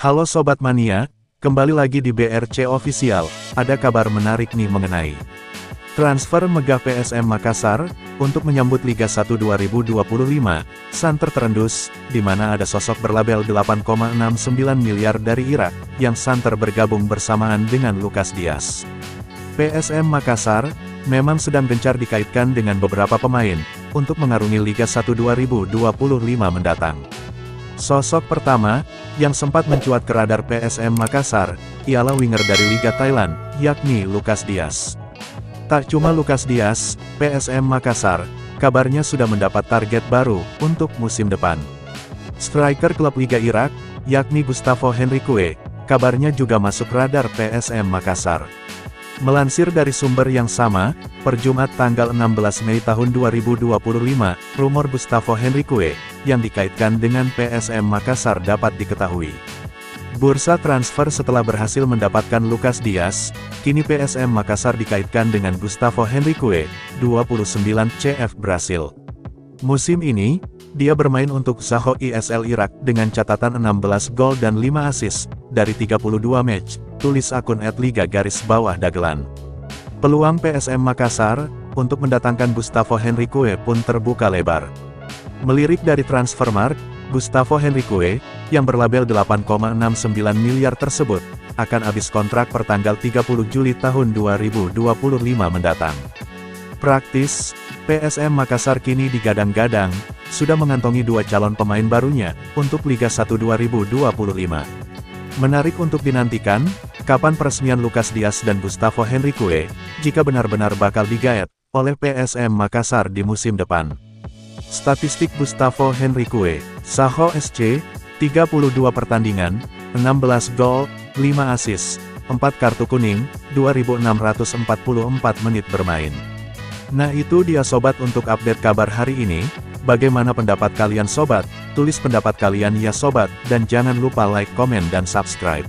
Halo Sobat Mania, kembali lagi di BRC Official. Ada kabar menarik nih mengenai transfer megah PSM Makassar untuk menyambut Liga 1 2025. Santer terendus, di mana ada sosok berlabel 8,69 miliar dari Irak, yang santer bergabung bersamaan dengan Lucas Dias. PSM Makassar memang sedang gencar dikaitkan dengan beberapa pemain untuk mengarungi Liga 1 2025 mendatang. Sosok pertama, yang sempat mencuat ke radar PSM Makassar, ialah winger dari Liga Thailand, yakni Lucas Dias. Tak cuma Lucas Dias, PSM Makassar, kabarnya sudah mendapat target baru untuk musim depan. Striker klub Liga Irak, yakni Gustavo Henrique, kabarnya juga masuk radar PSM Makassar. Melansir dari sumber yang sama, per Jumat tanggal 16 Mei tahun 2025, rumor Gustavo Henrique, yang dikaitkan dengan PSM Makassar dapat diketahui. Bursa transfer setelah berhasil mendapatkan Lucas Dias, kini PSM Makassar dikaitkan dengan Gustavo Henrique, 29 CF Brasil. Musim ini, dia bermain untuk Zaho ISL Irak dengan catatan 16 gol dan 5 assist dari 32 match, tulis akun @liga_dagelan. Peluang PSM Makassar untuk mendatangkan Gustavo Henrique pun terbuka lebar. Melirik dari Transfermarkt, Gustavo Henrique, yang berlabel 8,69 miliar tersebut, akan habis kontrak pertanggal 30 Juli tahun 2025 mendatang. Praktis, PSM Makassar kini digadang-gadang, sudah mengantongi dua calon pemain barunya, untuk Liga 1 2025. Menarik untuk dinantikan, kapan peresmian Lucas Dias dan Gustavo Henrique, jika benar-benar bakal digaet oleh PSM Makassar di musim depan. Statistik Gustavo Henrique, Zaho SC, 32 pertandingan, 16 gol, 5 assist, 4 kartu kuning, 2.644 menit bermain. Nah itu dia sobat untuk update kabar hari ini. Bagaimana pendapat kalian sobat? Tulis pendapat kalian ya sobat, dan jangan lupa like, komen dan subscribe.